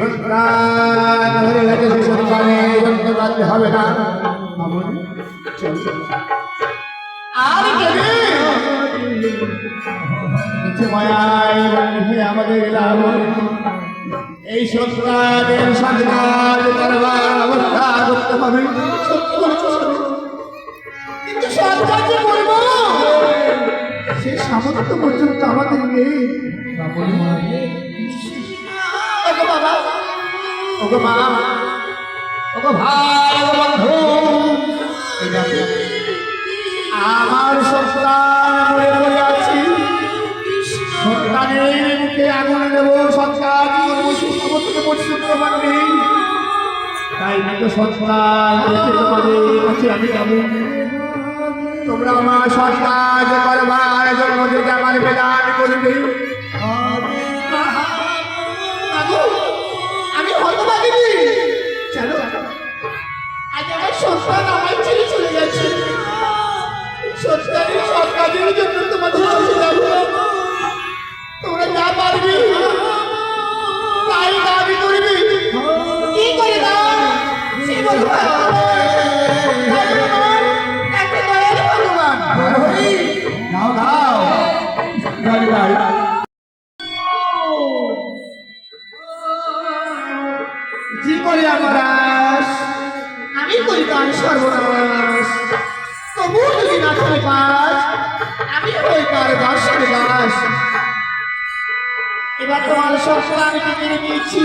সন্তান হয়ে গেছে, সে সন্তানে যন্ত্রপাত হবে না। আর মায়ায় আমাদের এই সন্তানের সন্তান করবার অবস্থা করতে হবে। কিন্তু সরকার যে বলবো সেই সামর্থ্য পর্যন্ত আমাদের নেই। ওগো বাবা, ওগো মা, ওগো ভাই, ওগো বন্ধু, আমার সন্তান মরে পড়ে আছি। সন্তানের মুখে আগুন দেব, সন্তান সামর্থ্য পরিশুদ্ধ মানবে। তাই মৃত সন্তান তোমাদের কাছে আমি যাবো। তোমরা আমার সন্তান করবার জন্য যদি আমার বেদান করবে। আমি হতভাগিনী, চলো আজ আমার সন্তান আমায় ছেড়ে চলে যাচ্ছে। সন্তানের সব কাজের জন্য তোমাদের কাছে যাবো। তোমরা যা পারবে তাই দাবি করবে। কি করে দাও সে বলবো। যে করে আমার আমি করি তার সর্বনাশ। তবু যদি না করে পাস আমি হই তার দাসের দাস। এবার তোমার সংসার আমি কেড়ে নিয়েছি,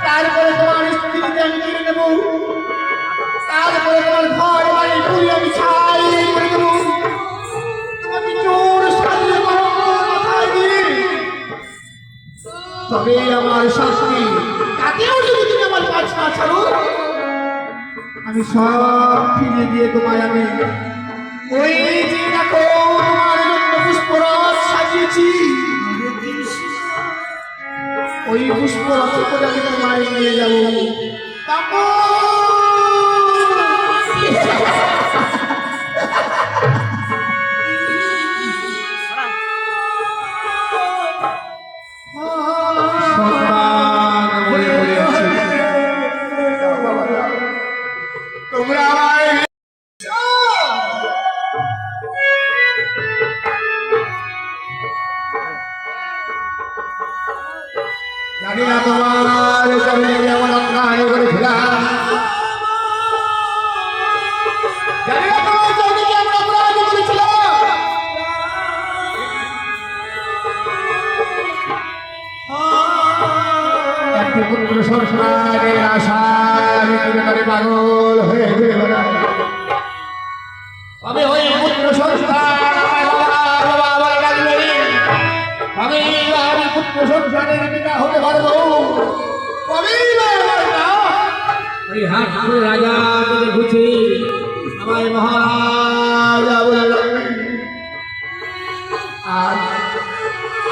তারপরে তোমার স্ত্রীকে আমি কেড়ে নেব, তারপরে তোমার ঘর বাড়ি পুরি আমি ছাই করে দেব। তোমাকে চোর সাজিয়ে মাথায় দিয়ে তবে আমার শাস্তি। তাতেও যদি তুমি আমার কাজ না ছাড়ো আমি সব ফিরে দিয়ে তোমায় আমি ওই যে দেখো তোমার জন্য পুষ্পরথ সাজিয়েছি, ওই পুষ্পরথ করে আমি তোমায় নিয়ে যাবো। জানি না তোমার জন্য এমন অন্যায় করেছিলাম, জানি না তোমার জন্য এমন অপরাধ করেছিলাম। একটি পুত্র সন্তানের আশায় পাগল হয়ে ঘুরে বেড়ায়। তবে ওই পুত্র সন্তান আমি পুত্র সন্তানের পিতা হতে পারবো। ওই হাট রাজা যদি বুঝি আমার মহারাজা বলে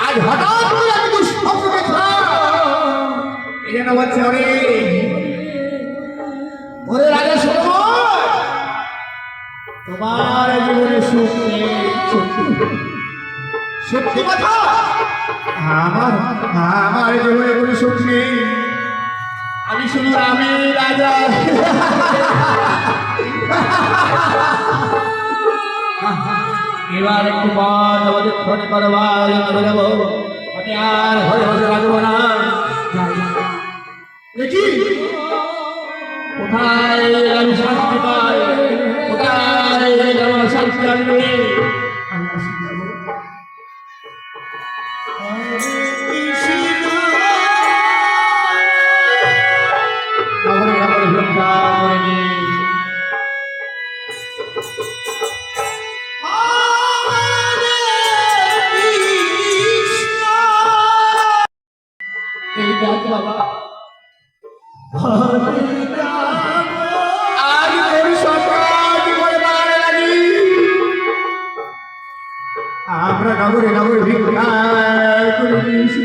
আজ হঠাৎ করে আমি দুঃস্বপ্ন দেখলাম। এই জন্য বলছে ওরে রাজা শোনো, তোমার জীবনে সুখ নেই। সত্যি কথা, আমার জীবনে কোনো সুখ নেই। আমি শুধু আমি রাজা। এবার একটু পথ আমাদের ফোনে করবার যাবো। আমি আর ঘরে বসে রাখবো না। দেখি কোথায় আমি শান্তি পাই, কোথায় আমার শান্তি আসবে। আমি আসি যাবো। আমরা নগরে নগরে ভিক্ষা করে নিয়েছি।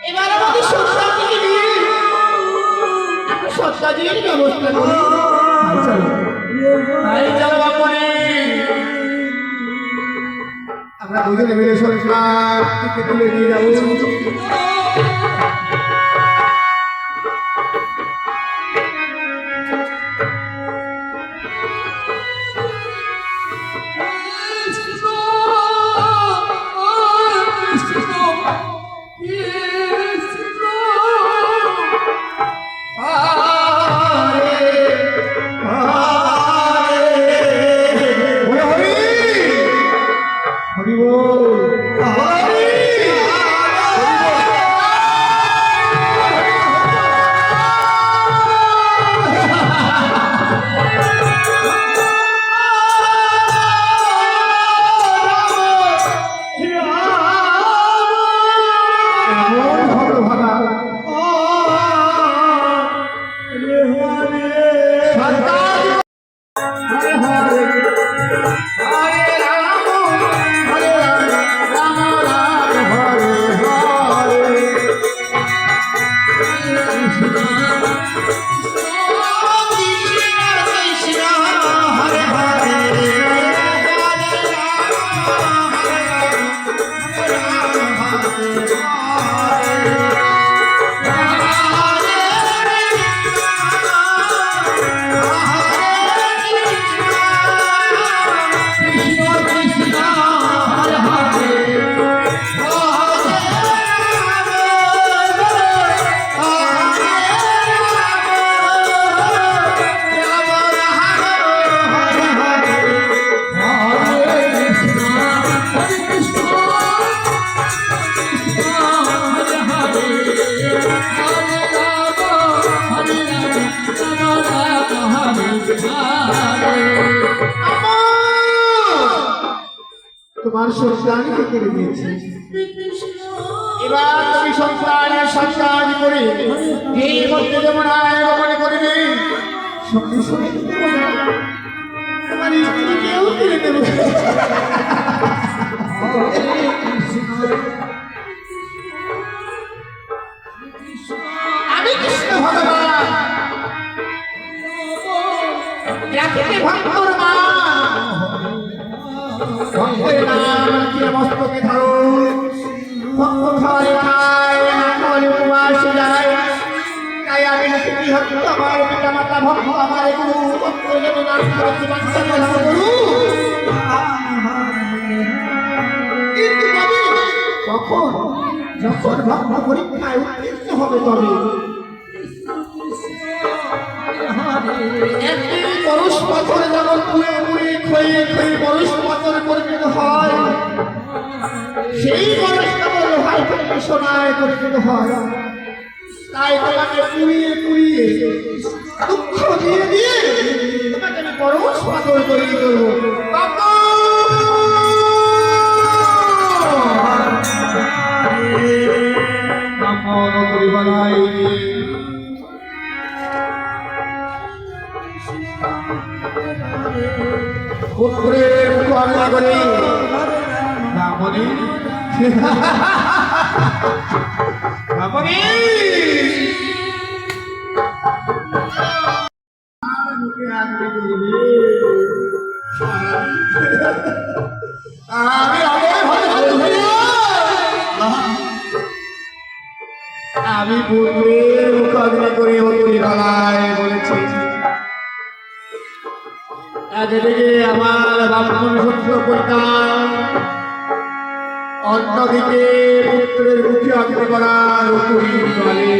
এবার আমাদের সন্তানকে নিয়ে সৎকাজের ব্যবস্থা করি। চলো আমরা দুজনে মিলে সরকার থেকে তুলে নিয়ে যাবো। তোমার সন্তানকে কেড়ে দিয়েছি, এবার তুমি সন্তানের সন্তান করে এই মধ্যে যেমন মনে করিবে সঙ্গে সঙ্গে তোমার স্ত্রীকেও কেড়ে দেব। আমি কৃষ্ণ ভগবান ভক্তর মা, ভক্তের নাম মস্তকে ধারণ, ভক্ত খাওয়ারে খায় না খাওয়ারে উপবাস যায়। তাই আমি কি হতো আমার পিতা মাতা ভক্ত আমার গুরু ভক্ত নাম করেছি বাচ্চা কথা গুরু। কিন্তু কখন যখন ভক্ত পরীক্ষায় উত্তীর্ণ হবে তবে একটি পরশ পাথর যেমন পুড়ে পুড়ে ক্ষয়ে ক্ষয়ে পরশ পাথর পরিণত হয়, সেই পরশ পাথর লোহার থেকে সোনায় পরিণত হয়। তাই তোমাকে পুড়িয়ে পুড়িয়ে দুঃখ দিয়ে দিয়ে তোমাকে আমি পরশ পাথর তৈরি করবো। পুত্রের কর্মা করে রামনি রামনি আমি পুত্রের মুখাগ্নি করে অতি গলায় বলেছি, একদিকে আমার ব্রাহ্মণ সত্য করতাম, অন্যদিকে পুত্রের মুখে অগ্নি করার উপরই বলে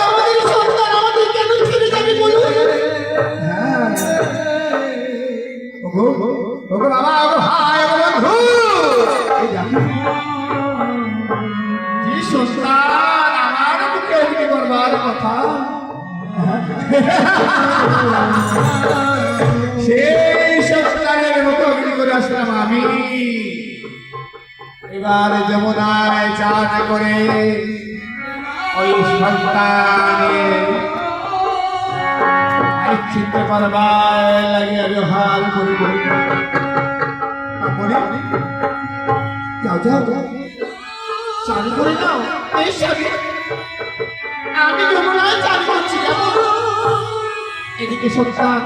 আমাদের সন্তান আমাদের কেন ছেড়ে যাবে বলুন? বাবা ভাই বন্ধু, যে সন্তান আমার মুখে অগ্নি করবার কথা সেই সন্তানের মুখে অগ্নি করে আসলাম আমি। এবার যমুনায় চান করে ওই সন্তানের চিনতে পারবার লাগে আমি হাল করব। যাও যাও চান করে নাও, আমি যমুনায় চান করছি। এদিকে সন্তান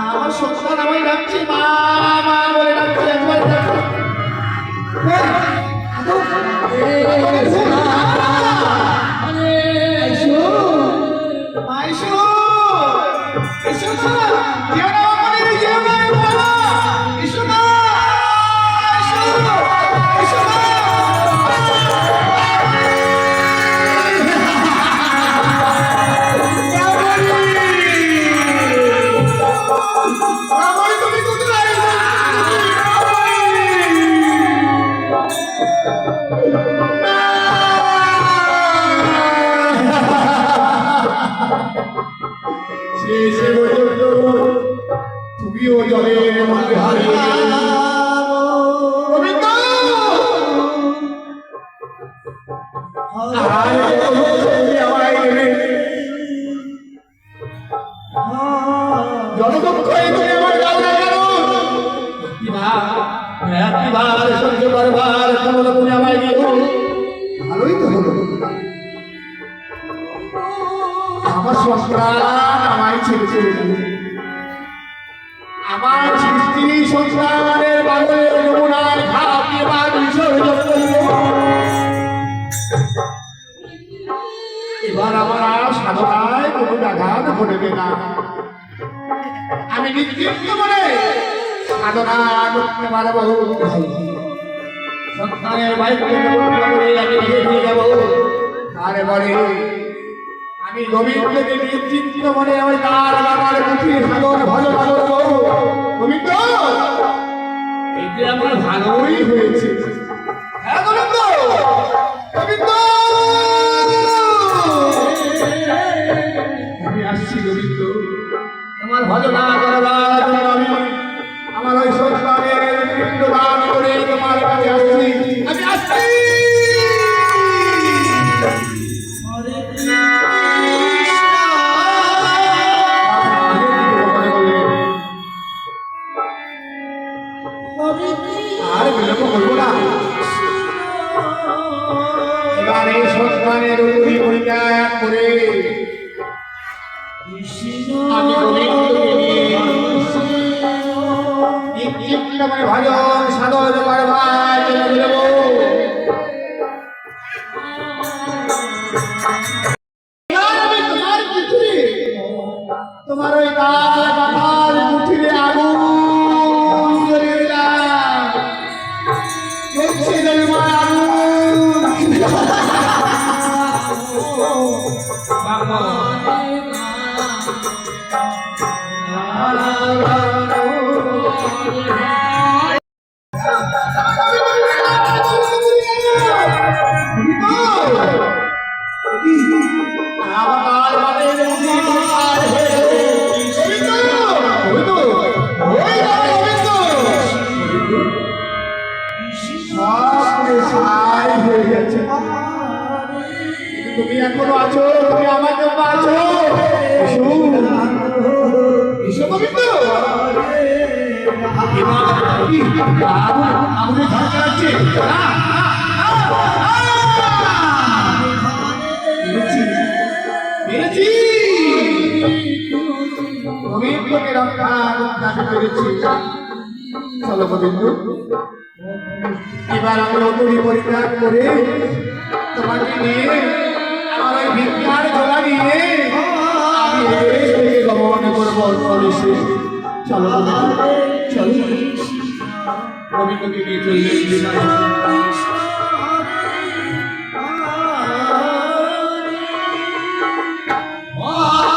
আমার সন্তান আমায় ডাকছে মা মা বলে ডাকছে একবার তুমিও জলের মধ্যে হারিয়ে জনদক্ষ আমার গাও না কেন সহ্য করবার ক্ষমতা তুমি আমায় দিও ভালোই তো হলো আমার সন্তান আমায় ছেড়ে চলে গেল আমার সৃষ্টি সংসারের বাগলে যমুনার ঘাট এবার বিসর্জন করল এবার আমার আর সাধনায় কোনো ব্যাঘাত ঘটবে না আমি নিশ্চিন্ত মনে সাধনা করতে পারবো সন্তানের বাইক আমি নিজে নিয়ে যাবো আরে বলে আমি গোবিন্দকে নিশ্চিন্ত মনে আমি তার বাবার মুখে সাধন ভজন করবো গোবিন্দ এতে আমার ভালোই হয়েছে হ্যাঁ গোবিন্দ গোবিন্দ আমি আসছি গোবিন্দ তোমার ভজনা করবার জন্য আমি আমার ওই সন্তানের পিণ্ডদান করে তোমার কাছে আসছি আমি আসছি আর বিলম্ব করবো না এবারে সন্তানের উন্নতি পরিত্যাগ করে আমি গোবিন্দকে নিয়ে নিত্যময় ভজন সাধন করবার জন্য বেরোব তোমার ওই মাথার মুঠিরে আগুন জ্বলিয়ে দিলাম জ্বলছে জলময় তুমি এখনো আছো তুমি আমার জন্য আছো আমাদের ঘর চালাচ্ছে গোবিন্দকে রক্ষা করতে পেরেছি চলো গোবিন্দ এবার আমি অতুরি পরিত্যাগ করে তোমাকে নিয়ে আমার ওই ভিক্ষার ঝোলা নিয়ে আমি গমন করবো চলেছি চলো চলো গোবিন্দকে নিয়ে চলে Oh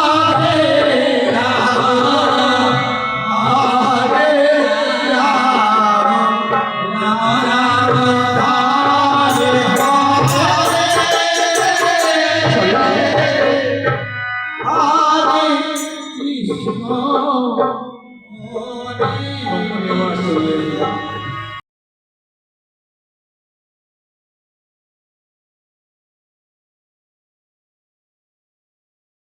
মনে